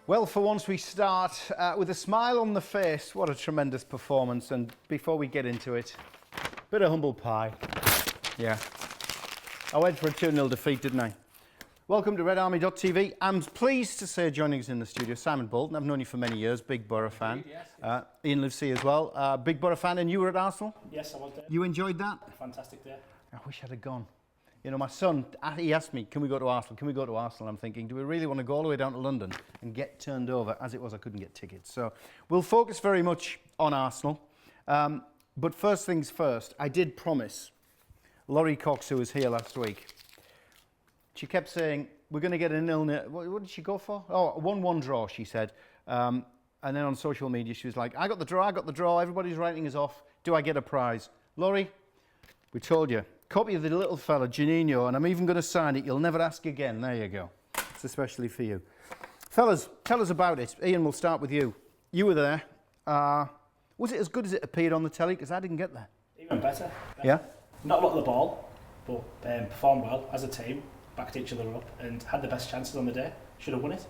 Well, for once we start with a smile on the face. What a tremendous performance. And before we get into it, bit of humble pie. Yeah. I went for a 2-0 defeat, didn't I? Welcome to RedArmy.tv. I'm pleased to say joining us in the studio, Simon Bolton. I've known you for many years, big Boro fan. Yes. Ian Livesey as well, big Boro fan. And you were at Arsenal? Yes, I was there. You enjoyed that? Fantastic day. I wish I'd have gone. You know, my son, he asked me, can we go to Arsenal? Can we go to Arsenal? I'm thinking, do we really want to go all the way down to London and get turned over? As it was, I couldn't get tickets. So we'll focus very much on Arsenal. But first things first, I did promise Laurie Cox, who was here last week, she kept saying, we're going to get a 0-0. What did she go for? Oh, a 1-1 draw, she said. And then on social media, she was like, I got the draw, everybody's writing us off. Do I get a prize? Laurie, we told you. Copy of the little fella, Janino, and I'm even going to sign it. You'll never ask again. There you go. It's especially for you. Fellas, tell us about it. Ian, we'll start with you. You were there. Was it as good as it appeared on the telly? Because I didn't get there. Even better. Yeah? Not a lot of the ball, but performed well as a team, backed each other up, and had the best chances on the day. Should have won it.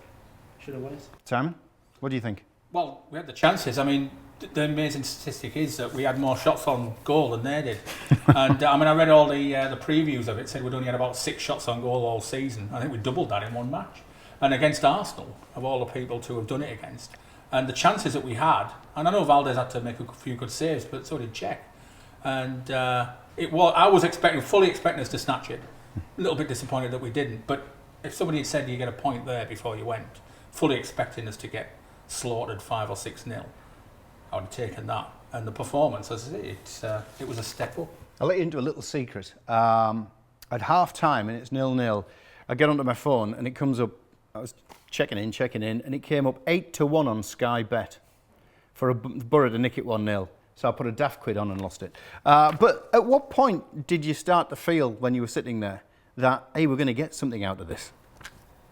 Simon, what do you think? Well, we had the chances. I mean, the amazing statistic is that we had more shots on goal than they did. And I read all the previews of it. Said we'd only had about 6 shots on goal all season. I think we doubled that in one match. And against Arsenal, of all the people to have done it against, and the chances that we had. And I know Valdes had to make a few good saves, but so did Czech. And I was fully expecting us to snatch it. A little bit disappointed that we didn't. But if somebody had said you get a point there before you went, fully expecting us to get slaughtered 5 or 6-0. I would have taken that. And the performance, as I say, it was a step up. I'll let you into a little secret. At half time, and it's 0-0, I get onto my phone and it comes up, I was checking in, and it came up 8-1 on Sky Bet for a Boro to nick it 1-0. So I put a daft quid on and lost it. But at what point did you start to feel when you were sitting there that, hey, we're going to get something out of this?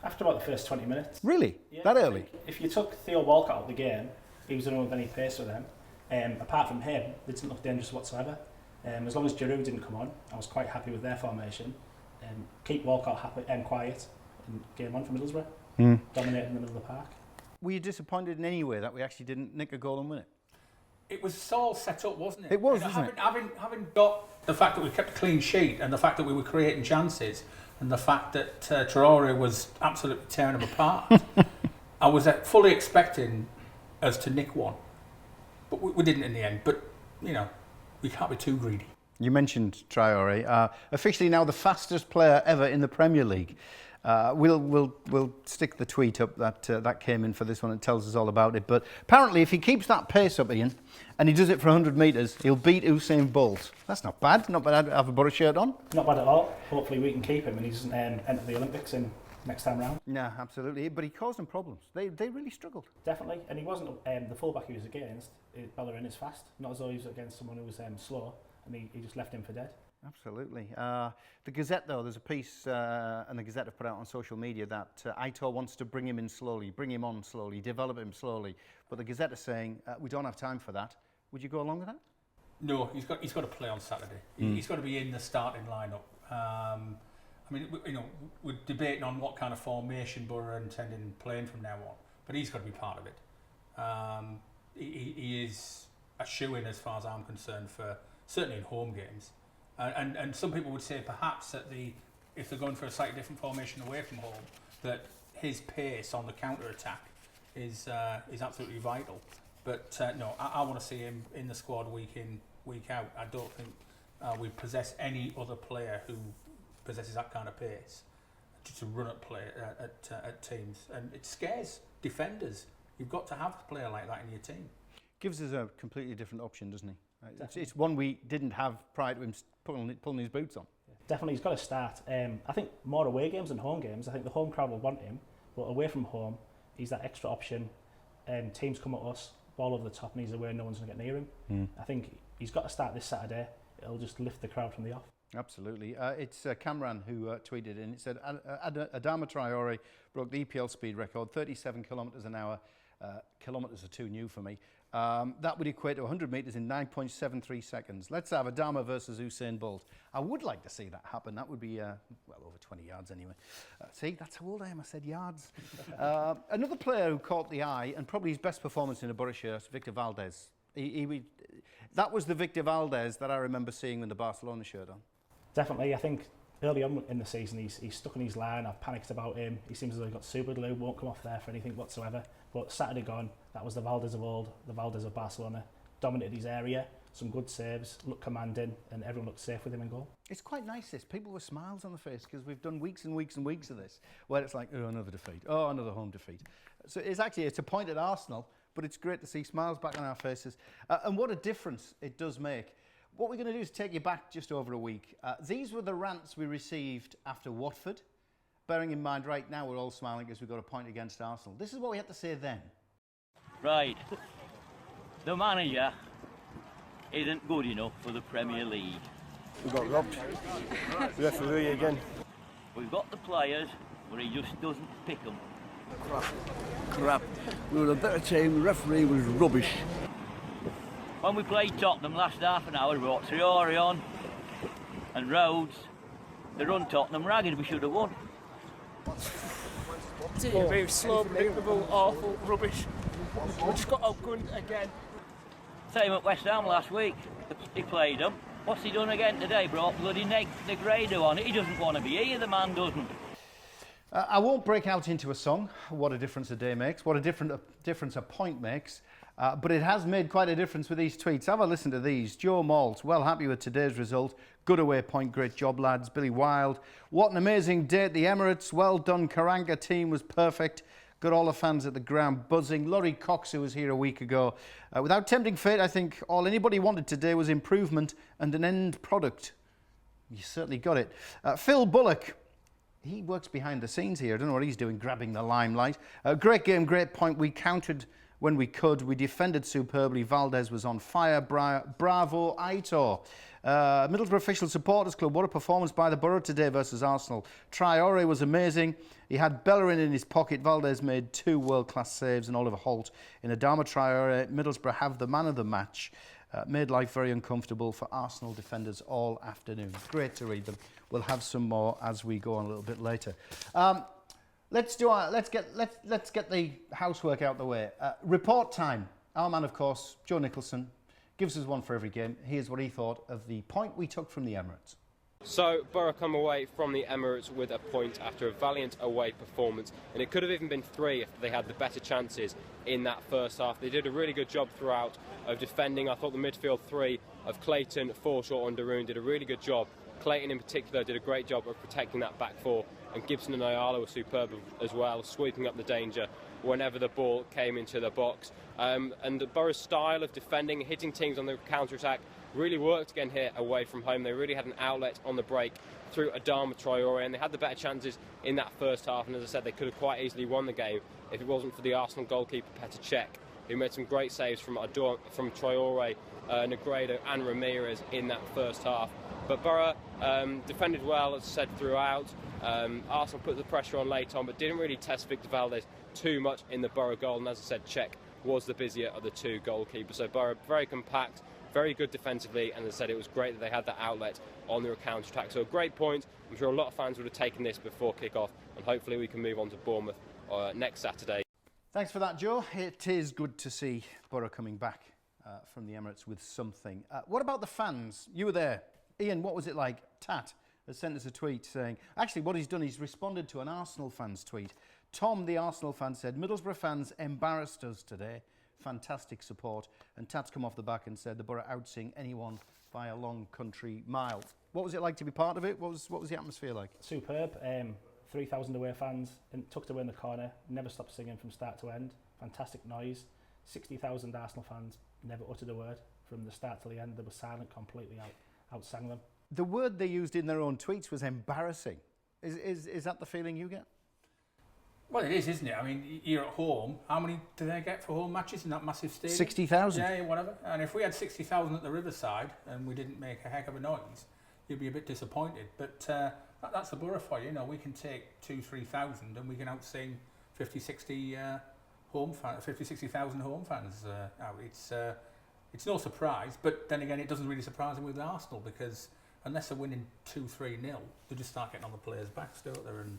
After about the first 20 minutes. Really? Yeah, that early? If you took Theo Walcott out of the game, he was the only one with any pace for them. Apart from him, they didn't look dangerous whatsoever. As long as Giroud didn't come on, I was quite happy with their formation. Keep Walcott happy and quiet and game on for Middlesbrough. Dominating in the middle of the park. Were you disappointed in any way that we actually didn't nick a goal and win it? It was all set up, wasn't it? It was, wasn't it? Having got the fact that we kept a clean sheet and the fact that we were creating chances and the fact that Traore was absolutely tearing them apart, I was fully expecting us to nick one. But we didn't in the end. But, you know, we can't be too greedy. You mentioned Traore, officially now the fastest player ever in the Premier League. We'll stick the tweet up that came in for this one. It tells us all about it. But apparently, if he keeps that pace up, Ian, and he does it for 100 metres, he'll beat Usain Bolt. That's not bad. Not bad to have a Boro shirt on. Not bad at all. Hopefully, we can keep him and he doesn't enter the Olympics next time round. Yeah, absolutely. But he caused them problems. They really struggled. Definitely. And he wasn't the fullback he was against. Bellerin is fast. Not as though he was against someone who was slow. And he just left him for dead. Absolutely. The Gazette, though, there's a piece, and the Gazette have put out on social media that Aitor wants to bring him in slowly, bring him on slowly, develop him slowly. But the Gazette are saying, we don't have time for that. Would you go along with that? No, he's got to play on Saturday. He's got to be in the starting lineup. I mean, we're debating on what kind of formation Boro are intending playing from now on, but he's got to be part of it. He is a shoo-in as far as I'm concerned for certainly in home games. And some people would say perhaps that if they're going for a slightly different formation away from home, that his pace on the counter-attack is absolutely vital. But no, I want to see him in the squad week in, week out. I don't think we possess any other player who possesses that kind of pace to run at play at teams. And it scares defenders. You've got to have a player like that in your team. Gives us a completely different option, doesn't he? It's one we didn't have prior to him pulling his boots on. Definitely, he's got to start. I think more away games than home games. I think the home crowd will want him, but away from home, he's that extra option. Teams come at us, ball over the top, and he's away, no one's going to get near him. I think he's got to start this Saturday. It'll just lift the crowd from the off. Absolutely. It's Kamran who tweeted in. It said, Adama Traore broke the EPL speed record, 37 kilometres an hour. Kilometres are too new for me. That would equate to 100 metres in 9.73 seconds. Let's have Adama versus Usain Bolt. I would like to see that happen. That would be, well, over 20 yards anyway. See, that's how old I am. I said yards. Another player who caught the eye, and probably his best performance in a Boro shirt, Victor Valdes. That was the Victor Valdes that I remember seeing with the Barcelona shirt on. Definitely, I think early on in the season he's stuck in his line. I've panicked about him. He seems as though he's got super glue, won't come off there for anything whatsoever. But Saturday gone, that was the Valdes of old, the Valdes of Barcelona. Dominated his area, some good saves, looked commanding, and everyone looked safe with him in goal. It's quite nice this. People with smiles on the face because we've done weeks and weeks and weeks of this where it's like, oh, another defeat, oh, another home defeat. So it's a point at Arsenal, but it's great to see smiles back on our faces. And what a difference it does make. What we're going to do is take you back just over a week. These were the rants we received after Watford. Bearing in mind, right now we're all smiling because we got a point against Arsenal. This is what we had to say then. Right. The manager isn't good enough for the Premier League. We got robbed. Referee again. We've got the players, but he just doesn't pick them. Crap. We were a better team, the referee was rubbish. When we played Tottenham last half an hour, we brought Traore on and Rhodes. They run Tottenham ragged, we should have won. Very slow, predictable, awful, rubbish. We just got outgunned again. Same at West Ham last week. He played them. What's he done again today? Brought bloody Negredo on. He doesn't want to be here, the man doesn't. I won't break out into a song, what a difference a day makes, what a difference a point makes, but it has made quite a difference with these tweets. Have a listen to these. Joe Malt, well happy with today's result. Good away point, great job lads. Billy Wild, what an amazing day at the Emirates. Well done, Karanga team was perfect. Got all the fans at the ground buzzing. Laurie Cox, who was here a week ago. Without tempting fate, I think all anybody wanted today was improvement and an end product. You certainly got it. Phil Bullock, he works behind the scenes here. I don't know what he's doing, grabbing the limelight. Great game, great point. We countered when we could. We defended superbly. Valdes was on fire. Bravo, Aitor. Middlesbrough Official Supporters Club. What a performance by the Boro today versus Arsenal. Traore was amazing. He had Bellerin in his pocket. Valdes made 2 world-class saves and Oliver Holt. In Adama Traore, Middlesbrough have the man of the match. Made life very uncomfortable for Arsenal defenders all afternoon. Great to read them. We'll have some more as we go on a little bit later. Let's get the housework out the way. Report time. Our man, of course, Joe Nicholson, gives us one for every game. Here's what he thought of the point we took from the Emirates. So Boro come away from the Emirates with a point after a valiant away performance, and it could have even been 3 if they had the better chances in that first half. They did a really good job throughout of defending. I thought the midfield 3 of Clayton, Forshaw and Darun did a really good job. Clayton in particular did a great job of protecting that back 4, and Gibson and Ayala were superb as well, sweeping up the danger whenever the ball came into the box. And Boro's style of defending, hitting teams on the counter-attack, really worked again here away from home. They really had an outlet on the break through Adama Traore, and they had the better chances in that first half. And as I said, they could have quite easily won the game if it wasn't for the Arsenal goalkeeper Petr Cech, who made some great saves from Traore, Negredo and Ramirez in that first half. But Boro defended well, as I said, throughout. Arsenal put the pressure on late on, but didn't really test Victor Valdes too much in the Boro goal. And as I said, Cech was the busier of the 2 goalkeepers. So Boro very compact, very good defensively, and as I said, it was great that they had that outlet on their counter-attack. So a great point. I'm sure a lot of fans would have taken this before kick-off, and hopefully we can move on to Bournemouth next Saturday. Thanks for that, Joe. It is good to see Boro coming back from the Emirates with something. What about the fans? You were there. Ian, what was it like? Tat has sent us a tweet saying, actually what he's done, he's responded to an Arsenal fan's tweet. Tom, the Arsenal fan, said, Middlesbrough fans embarrassed us today. Fantastic support. And Tat's come off the back and said the Boro outsing anyone by a long country mile. What was it like to be part of it? What was the atmosphere like? Superb. 3,000 away fans, tucked away in the corner, never stopped singing from start to end. Fantastic noise. 60,000 Arsenal fans never uttered a word from the start to the end. They were silent completely, outsang them. The word they used in their own tweets was embarrassing. Is that the feeling you get? Well, it is, isn't it? I mean, you're at home. How many do they get for home matches in that massive stadium? 60,000. Yeah, whatever. And if we had 60,000 at the Riverside and we didn't make a heck of a noise, you'd be a bit disappointed. But that's the Boro for you. You know, we can take 2,000-3,000 and we can outsing 50,000 home fans out. It's no surprise, but then again, it doesn't really surprise me with Arsenal because unless they're winning 2-3-0, they just start getting on the players' backs, don't they, and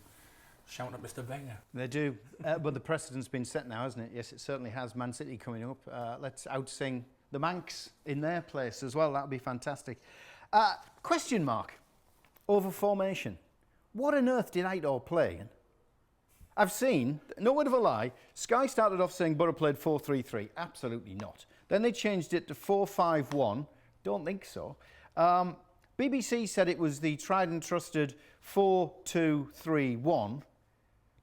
shouting at Mr. Wenger. They do, but the precedent's been set now, hasn't it? Yes, it certainly has. Man City coming up. Let's outsing the Manx in their place as well. That would be fantastic. Question mark over formation. What on earth did Aitor play in? I've seen, no word of a lie, Sky started off saying Boro played 4-3-3. Absolutely not. Then they changed it to 4-5-1. Don't think so. BBC said it was the tried and trusted 4-2-3-1.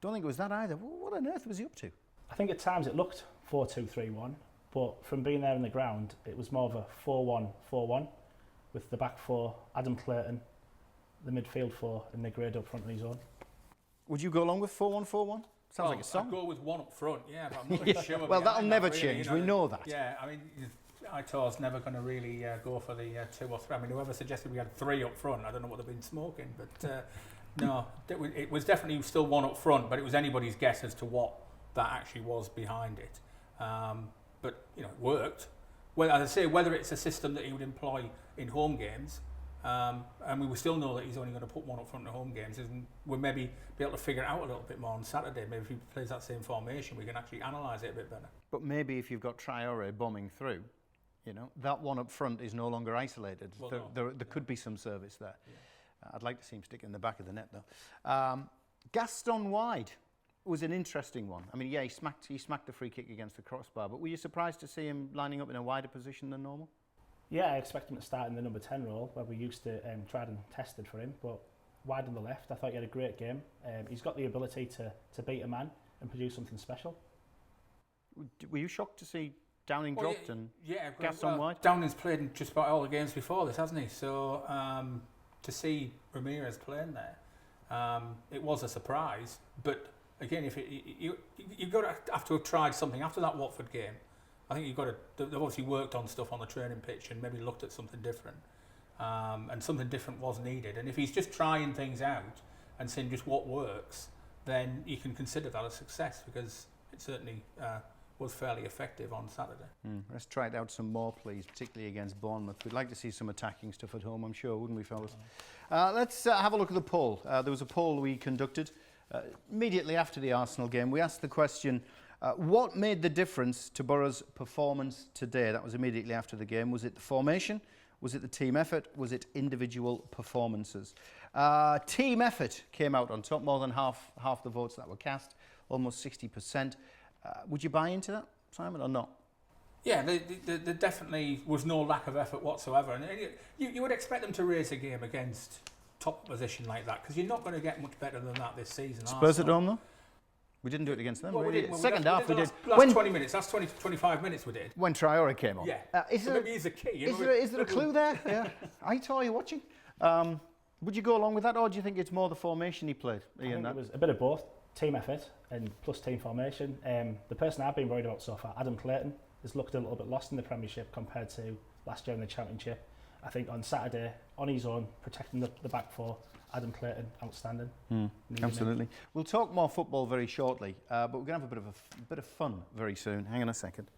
Don't think it was that either. What on earth was he up to? I think at times it looked 4-2-3-1, but from being there in the ground, it was more of a 4-1-4-1 with the back four, Adam Clayton, the midfield four, and Negredo up front of his own. Would you go along with 4-1-4-1? Sounds like a song. I'd go with one up front, yeah, but I'm not really sure. Well, that'll never really, change. you know, We know that. Yeah, I mean, Aitor's never going to really go for the 2 or 3. I mean, whoever suggested we had 3 up front, I don't know what they've been smoking, but no, it was definitely still 1 up front, but it was anybody's guess as to what that actually was behind it. But, you know, it worked. Well, as I say, whether it's a system that he would employ in home games, and we will still know that he's only going to put 1 up front in home games, and we'll maybe be able to figure it out a little bit more on Saturday. Maybe if he plays that same formation, we can actually analyse it a bit better. But maybe if you've got Traore bombing through, you know, that 1 up front is no longer isolated. Well, there could be some service there. Yeah. I'd like to see him stick in the back of the net, though. Gaston wide was an interesting one. I mean, yeah, he smacked the free kick against the crossbar, but were you surprised to see him lining up in a wider position than normal? Yeah, I expect him to start in the number 10 role, where we used to tried and tested for him, but wide on the left, I thought he had a great game. He's got the ability to beat a man and produce something special. Were you shocked to see Downing dropped and Gaston wide? Downing's played in just about all the games before this, hasn't he? So to see Ramirez playing there, it was a surprise. But again, if you've got to have to have tried something after that Watford game. I think you've got to. They've obviously worked on stuff on the training pitch and maybe looked at something different, and something different was needed. And if he's just trying things out and seeing just what works, then you can consider that a success because it certainly was fairly effective on Saturday. Let's try it out some more, please, particularly against Bournemouth. We'd like to see some attacking stuff at home, I'm sure, wouldn't we, fellas? Let's have a look at the poll. There was a poll we conducted immediately after the Arsenal game. We asked the question, what made the difference to Boro's performance today? That was immediately after the game. Was it the formation? Was it the team effort? Was it individual performances? Team effort came out on top, more than half the votes that were cast, almost 60%. Would you buy into that, Simon, or not? Yeah, there definitely was no lack of effort whatsoever. And you would expect them to raise a game against top position like that because you're not going to get much better than that this season. Spurs at home, though? We didn't do it against them. Second half, we did. Last 20 minutes, last 20 to 25 minutes we did. When Traore came on. Yeah. So maybe he's a key. Is there a clue there? Yeah. Aitor, you're watching? Would you go along with that, or do you think it's more the formation he played? I think it was a bit of both. Team effort and plus team formation. The person I've been worried about so far, Adam Clayton, has looked a little bit lost in the Premiership compared to last year in the Championship. I think on Saturday, on his own, protecting the back four, Adam Clayton, outstanding. Absolutely. We'll talk more football very shortly, but we're going to have a bit of fun very soon. Hang on a second.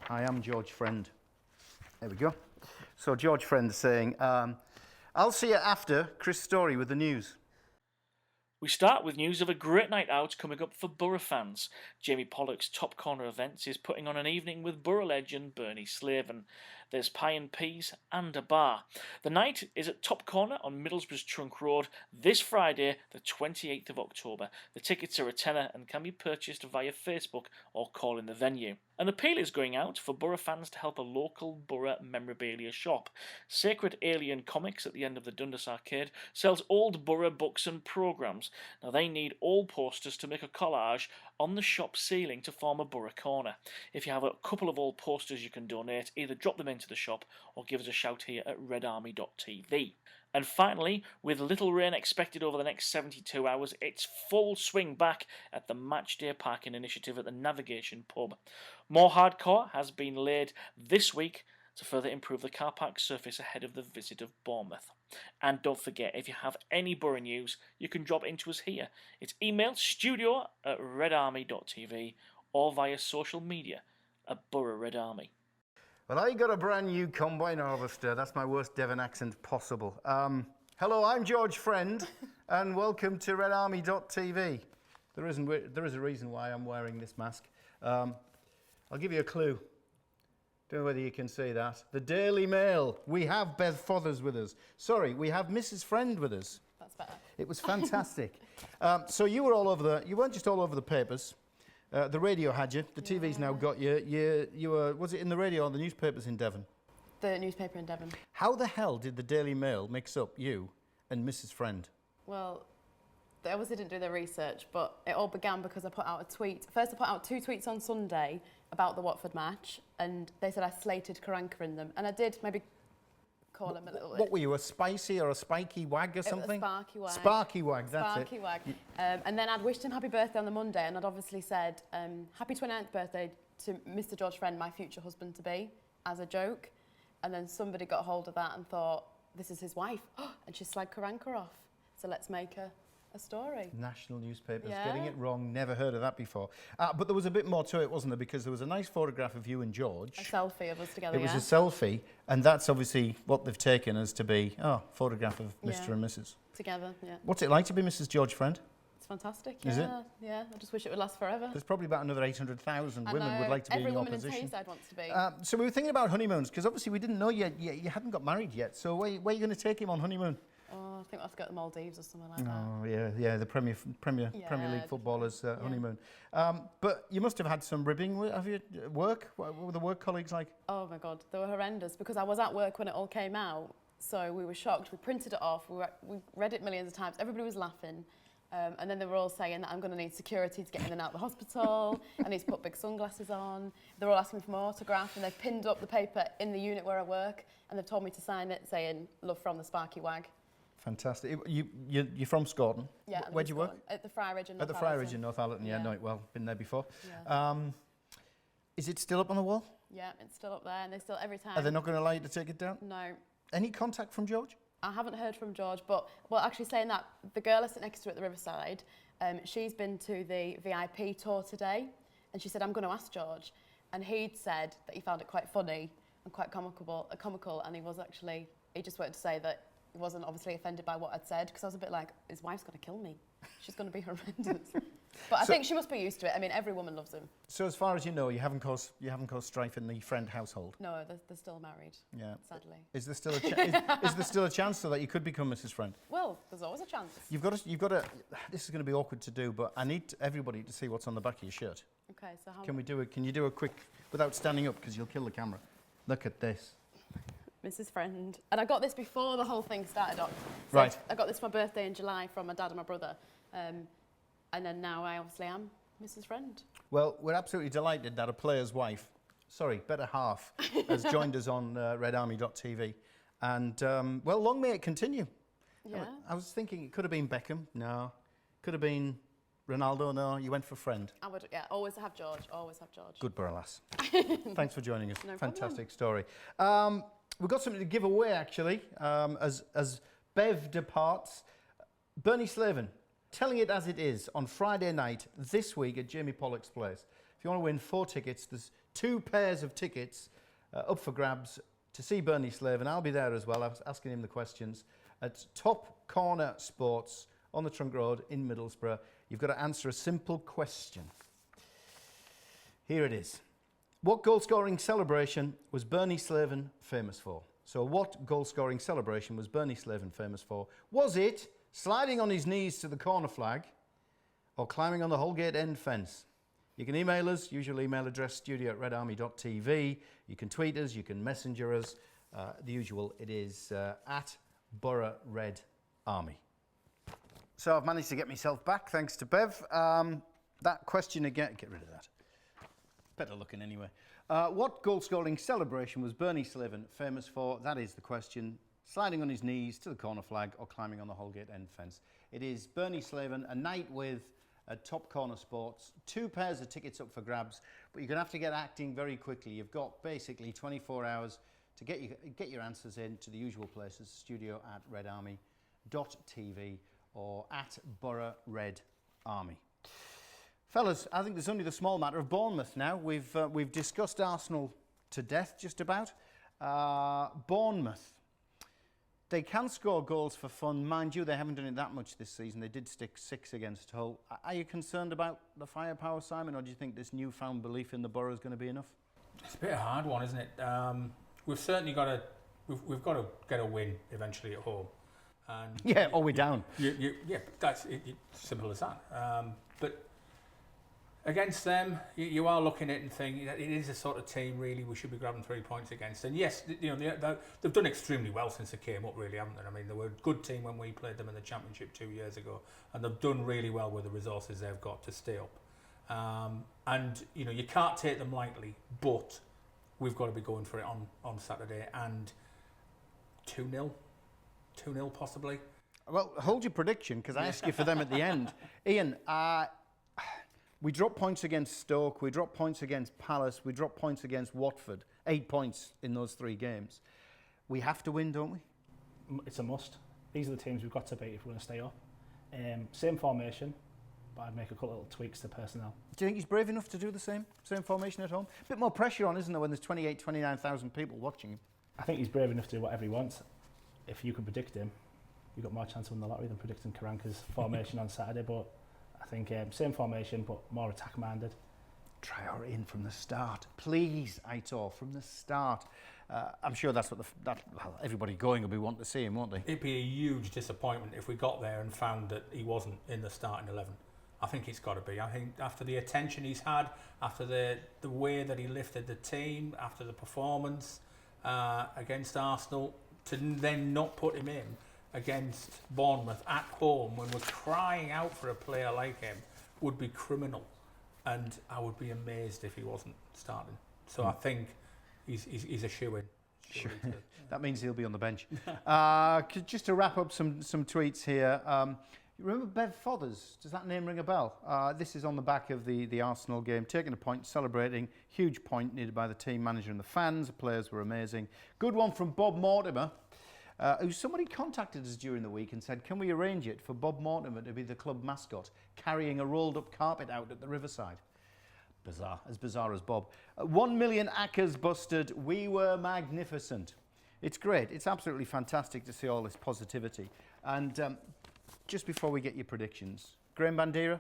I am George Friend. There we go. So George Friend saying, I'll see you after Chris Story with the news. We start with news of a great night out coming up for Boro fans. Jamie Pollock's Top Corner Events is putting on an evening with Boro legend Bernie Slaven. There's pie and peas and a bar. The night is at Top Corner on Middlesbrough's Trunk Road this Friday, the 28th of October. The tickets are a tenner and can be purchased via Facebook or call in the venue. An appeal is going out for Boro fans to help a local Boro memorabilia shop. Sacred Alien Comics at the end of the Dundas Arcade sells old Boro books and programmes. Now they need all posters to make a collage on the shop ceiling to form a Boro corner. If you have a couple of old posters you can donate, either drop them into into the shop or give us a shout here at redarmy.tv. And finally, with little rain expected over the next 72 hours, it's full swing back at the Matchday Parking Initiative at the Navigation Pub. More hardcore has been laid this week to further improve the car park surface ahead of the visit of Bournemouth. And don't forget, if you have any Boro news, you can drop into us here. It's email studio@redarmy.tv or via social media at Boro Red Army. Well, I got a brand new combine harvester. That's my worst Devon accent possible. Hello, I'm George Friend, and welcome to RedArmy.tv. There is a reason why I'm wearing this mask. I'll give you a clue. Don't know whether you can see that. The Daily Mail. We have Beth Fothers with us. Sorry, we have Mrs. Friend with us. That's better. It was fantastic. So you were all over you weren't just all over the papers. The radio had you. The TV's now got you. You were, was it in the radio or the newspapers in Devon? The newspaper in Devon. How the hell did the Daily Mail mix up you and Mrs. Friend? Well, they obviously didn't do their research, but it all began because I put out a tweet. First, I put out 2 tweets on Sunday about the Watford match, and they said I slated Karanka in them, and I did maybe call him a little bit. What were you, a spicy or a spiky wag or something? It was Sparky WAG. Sparky WAG, that's Sparky WAG. And then I'd wished him happy birthday on the Monday, and I'd obviously said, happy 29th birthday to Mr. George Friend, my future husband-to-be, as a joke. And then somebody got hold of that and thought, this is his wife. And she slagged Karanka off. So let's make a story. National newspapers, Yeah. getting it wrong, never heard of that before. But there was a bit more to it, wasn't there? Because there was a nice photograph of you and George. A selfie of us together, It was a selfie, and that's obviously what they've taken as to be, photograph of Mr. and Mrs. Together, yeah. What's it like to be Mrs. George Friend? It's fantastic, Is it? Yeah, I just wish it would last forever. There's probably about another 800,000 I women know, would like to be in your every woman position. in Tayside wants to be. So we were thinking about honeymoons, because obviously we didn't know you hadn't got married yet. So where are you going to take him on honeymoon? Oh, I think I'll have to go to the Maldives or something like that. Oh, yeah, the Premier League footballers' honeymoon. But you must have had some ribbing. Have you work? What were the work colleagues like? Oh my God, they were horrendous because I was at work when it all came out. So we were shocked. We printed it off. We read it millions of times. Everybody was laughing. And then they were all saying that I'm going to need security to get in and out of the hospital. I need to put big sunglasses on. They were all asking me for my autograph, and they've pinned up the paper in the unit where I work, and they've told me to sign it saying, love from the Sparky WAG. Fantastic. You're from Scotland? Yeah. Where do you work? At the Friar Ridge in North At the Friar Ridge in North Allerton, yeah, know it well. Been there before. Yeah. Is it still up on the wall? Yeah, it's still up there, and they still, every time... Are they not going to allow you to take it down? No. Any contact from George? I haven't heard from George, but, well, actually saying that, the girl I sit next to at the Riverside, she's been to the VIP tour today, and she said, I'm going to ask George. And he'd said that he found it quite funny and quite comical, and he just wanted to say that he wasn't obviously offended by what I'd said, because I was a bit like, his wife's going to kill me. She's going to be horrendous. But I think she must be used to it. I mean, every woman loves him. So as far as you know, you haven't caused strife in the Friend household? No, they're still married, sadly. Is there still is there still a chance so that you could become Mrs. Friend? Well, there's always a chance. You've got to. This is going to be awkward to do, but I need everybody to see what's on the back of your shirt. Okay, so how... Can you do a quick, without standing up, because you'll kill the camera. Look at this. Mrs. Friend. And I got this before the whole thing started off. So Right. I got this for my birthday in July from my dad and my brother. And then now I obviously am Mrs. Friend. Well, we're absolutely delighted that a player's wife, better half, has joined us on RedArmy.tv. And, well, long may it continue. Yeah. I was thinking it could have been Beckham. No. Could have been Ronaldo. No, you went for Friend. I would, always have George, always have George. Good borough lass. Thanks for joining us. No Fantastic story. We've got something to give away, actually, as Bev departs. Bernie Slaven, telling it as it is, on Friday night this week at Jamie Pollock's place. If you want to win 4 tickets, there's 2 pairs of tickets up for grabs to see Bernie Slaven. I'll be there as well. I was asking him the questions at Top Corner Sports on the Trunk Road in Middlesbrough. You've got to answer a simple question. Here it is. What goal-scoring celebration was Bernie Slaven famous for? So what goal-scoring celebration was Bernie Slaven famous for? Was it sliding on his knees to the corner flag or climbing on the Holgate end fence? You can email us, usual email address, studio@redarmy.tv. You can tweet us, you can messenger us. The usual, it is at Boro Red Army. So I've managed to get myself back, thanks to Bev. That question again, get rid of that. Better looking anyway. What goal-scoring celebration was Bernie Slaven famous for? That is the question. Sliding on his knees to the corner flag or climbing on the Holgate end fence. It is Bernie Slaven, a night with Top Corner Sports. 2 pairs of tickets up for grabs, but you're going to have to get acting very quickly. You've got basically 24 hours to get your answers in to the usual places, studio at RedArmy.tv or at Boro RedArmy. Fellas, I think there's only the small matter of Bournemouth now. We've discussed Arsenal to death, just about. Bournemouth, they can score goals for fun. Mind you, they haven't done it that much this season. They did stick 6 against Hull. Are you concerned about the firepower, Simon, or do you think this newfound belief in the Boro is going to be enough? It's a bit of a hard one, isn't it? We've certainly got to we've got to get a win eventually at home. And yeah, or we're down. Yeah, that's it, simple as that. But against them, you are looking at it and thinking that it is a sort of team really we should be grabbing 3 points against. And yes, you know they've done extremely well since they came up, really, haven't they? I mean, they were a good team when we played them in the Championship 2 years ago, and they've done really well with the resources they've got to stay up. And you know you can't take them lightly, but we've got to be going for it on Saturday. And 2-0 possibly. Well, hold your prediction, because I asked you for them at the end. Ian, we dropped points against Stoke, we dropped points against Palace, we dropped points against Watford. 8 points in those 3 games. We have to win, don't we? It's a must. These are the teams we've got to beat if we're going to stay up. Same formation, but I'd make a couple of little tweaks to personnel. Do you think he's brave enough to do the same formation at home? A bit more pressure on, isn't there, when there's 29,000 people watching him? I think he's brave enough to do whatever he wants. If you can predict him, you've got more chance of winning the lottery than predicting Karanka's formation on Saturday. But I think same formation, but more attack-minded. Traore in from the start. Please, Aitor, from the start. I'm sure that's what well, everybody going will be wanting to see him, won't they? It'd be a huge disappointment if we got there and found that he wasn't in the starting 11. I think it's got to be. I think after the attention he's had, after the way that he lifted the team, after the performance against Arsenal, to then not put him in against Bournemouth at home when we're crying out for a player like him would be criminal. And I would be amazed if he wasn't starting. So I think he's a shoo-in. That means he'll be on the bench. Just to wrap up some tweets here. You remember Bev Fothers? Does that name ring a bell? This is on the back of the Arsenal game. Taking a point, celebrating. Huge point needed by the team manager and the fans. The players were amazing. Good one from Bob Mortimer. Somebody contacted us during the week and said, can we arrange it for Bob Mortimer to be the club mascot, carrying a rolled up carpet out at the riverside? Bizarre as Bob. 1 million acres busted. We were magnificent. It's great. It's absolutely fantastic to see all this positivity. And just before we get your predictions, Graham Bandera,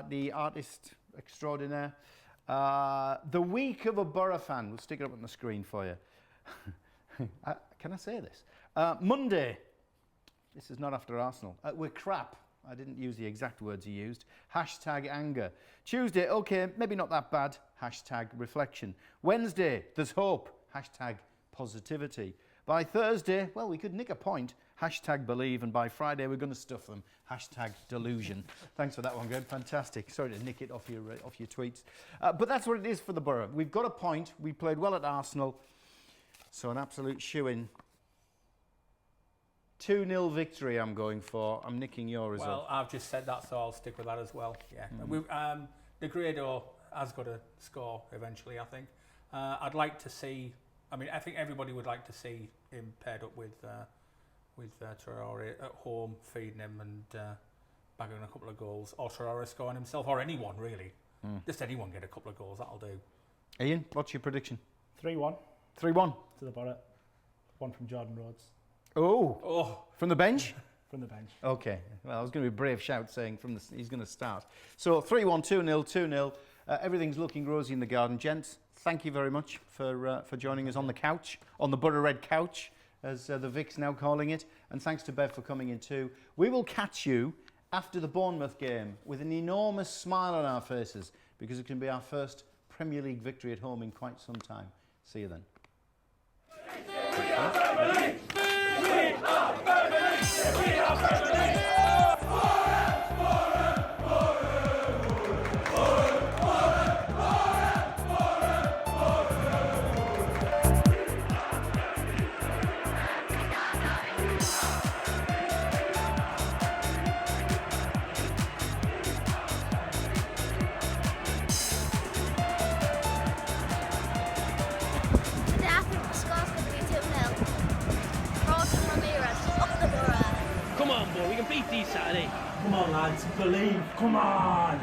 the artist extraordinaire, the week of a Boro fan. We'll stick it up on the screen for you. Can I say this? Monday. This is not after Arsenal. We're crap. I didn't use the exact words he used. Hashtag anger. Tuesday, okay, maybe not that bad. Hashtag reflection. Wednesday, there's hope. Hashtag positivity. By Thursday, well, we could nick a point. Hashtag believe. And by Friday, we're going to stuff them. Hashtag delusion. Thanks for that one, Greg. Fantastic. Sorry to nick it off your tweets. But that's what it is for the Boro. We've got a point. We played well at Arsenal. So an absolute shoo-in. 2-0 victory I'm going for. I'm nicking your result. Well, I've just said that, so I'll stick with that as well. Yeah. Negredo has got to score eventually, I think. I'd like to see... I mean, I think everybody would like to see him paired up with Traore at home, feeding him and bagging a couple of goals. Or Traore scoring himself, or anyone, really. Just anyone get a couple of goals, that'll do. Ian, what's your prediction? 3-1. 3-1. To the Boro. One from Jordan Rhodes. Oh. From the bench? From the bench. Okay. Well, I was going to be a brave shout saying he's going to start. So 3-1, 2-0, 2-0. Everything's looking rosy in the garden. Gents, thank you very much for joining us on the couch, on the Boro Red couch, as the Vic's now calling it. And thanks to Bev for coming in too. We will catch you after the Bournemouth game with an enormous smile on our faces, because it can be our first Premier League victory at home in quite some time. See you then. We are family! We are family! We are family! Boro! Boro! Boro! Boro! Boro! Boro! beat these Saturday. Come on, lads, believe. Come on.